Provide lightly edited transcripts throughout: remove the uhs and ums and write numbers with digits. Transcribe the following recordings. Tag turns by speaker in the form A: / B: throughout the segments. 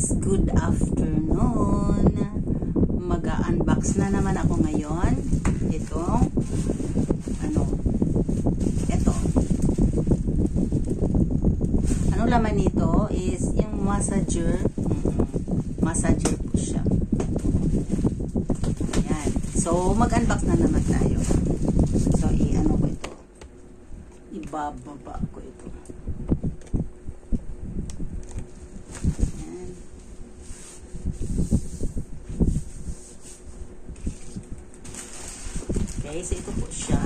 A: guys, good afternoon. Mag-unbox na naman ako ngayon. Ito laman nito is yung massager. Massager po siya. Ayan. So mag-unbox na naman tayo. So i-ano ko ito, ibababa ko ito. Okay, so ito po siya.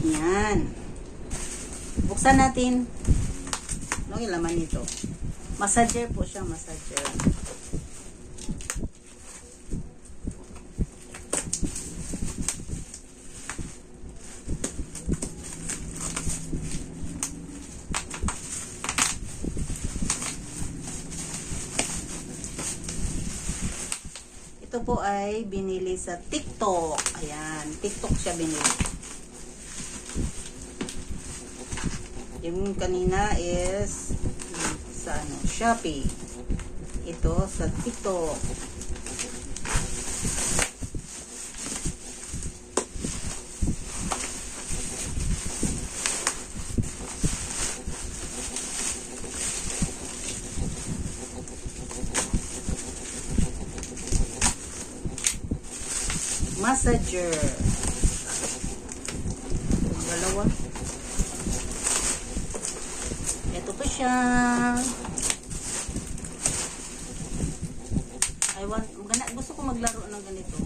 A: Yan. Buksan natin. Ano yung laman nito? Massager po siya, massager. Ito po ay binili sa TikTok. Ayan, TikTok siya binili. Yung kanina is sa Shopee. Ito sa TikTok. Massager. Dalawa. Ito po siya. Gusto ko maglaro ng ganito.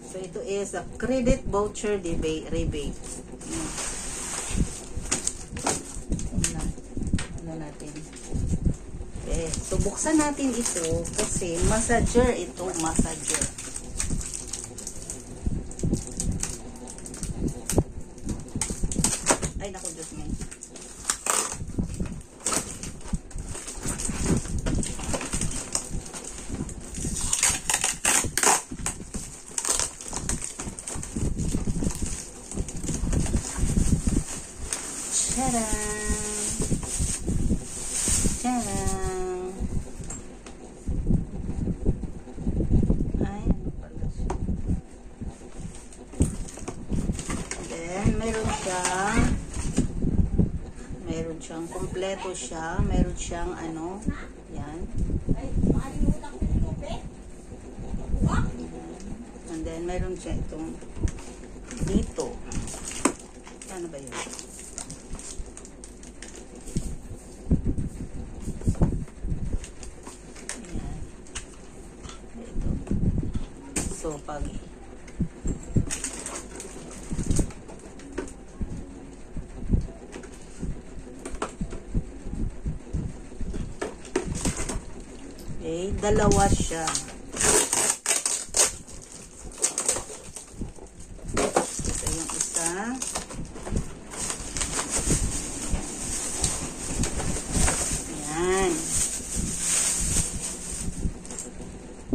A: So ito is a credit voucher rebate. Ano natin? Okay. So buksan natin ito kasi massager ito, massager. Ay, naku, Diyos mo. Tadaan! Tadaan! Ay, ano pala siya? Then, meron siyang kompleto siya. Meron siyang ano, yan. And then, meron siya itong dito. Ano ba yun? Ayan. Ito. So, pag okay, dalawa siya. Ito yung isa. Ayan.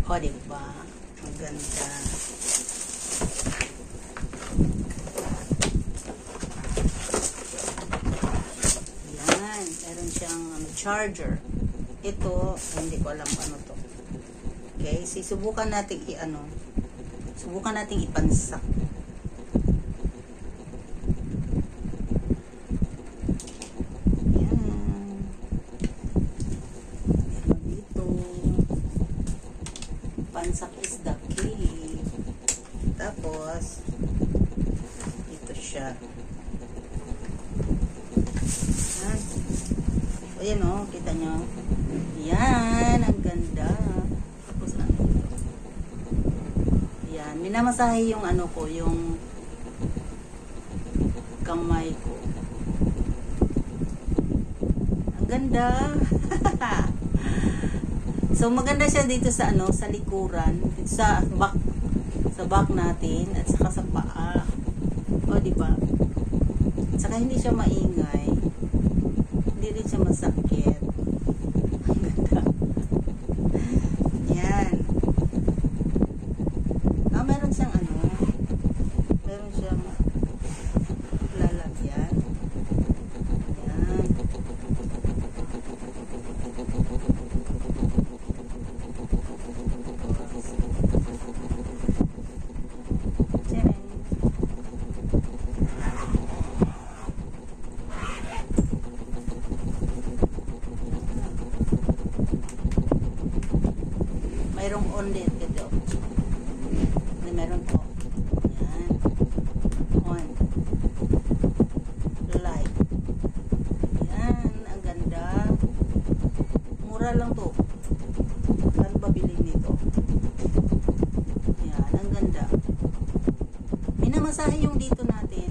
A: O, diba? Ang ganda. Ayan. Meron siyang charger. Ito, hindi ko alam ano to. Okay, subukan natin subukan natin ipansak. Yan. Dito. Pansak is the key. Tapos, ito siya. Yan. Ayan o, kita nyo. Yan, ang ganda. Tapos ano ito? Yan, minamasahe yung ano ko, yung kamay ko. Ang ganda. So maganda siya dito sa ano, sa likuran, dito sa back natin at saka sa paa. O di ba? At saka hindi siya maingay. Hindi rin siya masakit. Ang ganda. mayroong on din dito. Meron po. Yan. On. Light. Yan. Ang ganda. Mura lang to. Saan ba bilhin nito? Yan. Ang ganda. Minamasahe yung dito natin.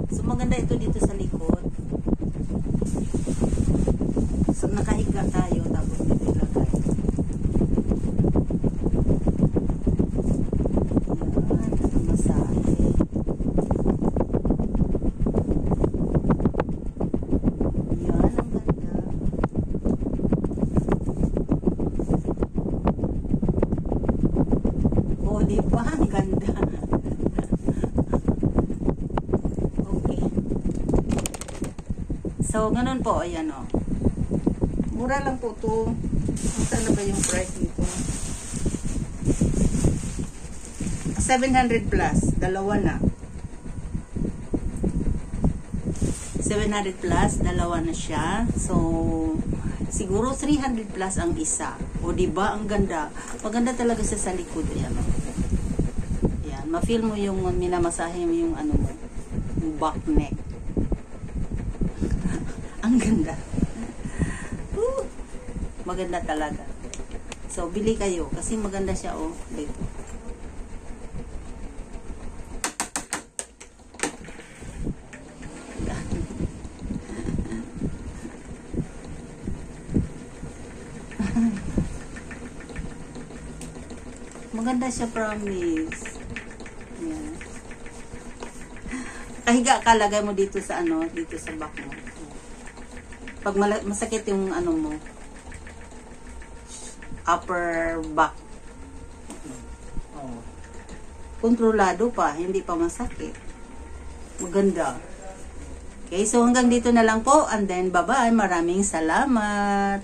A: So maganda ito dito sa likod. So nakahiga tayo tapos dito ilagay. Yan, masahe. Yan, ang ganda. Oh, di ba? Ang ganda. So, ganun po, ayan o. Mura lang po ito. Saan na ba yung price nito? 700 plus. Dalawa na. 700 plus. Dalawa na siya. So, siguro 300 plus ang isa. O, diba? Ang ganda. Maganda talaga siya sa likod. Ayan o. Ayan. Ma-feel mo yung minamasahe mo yung ano mo. Yung back neck. Ang ganda. Maganda talaga. So, bili kayo. Kasi maganda siya, oh. Dito. Maganda siya, promise. Yan. Kahiga ka, lagay mo dito sa ano, dito sa back mo. Pag masakit yung ano mo, upper back. Oh. Kontrolado pa, hindi pa masakit. Maganda. Okay, so hanggang dito na lang po, and then bye-bye. Maraming salamat.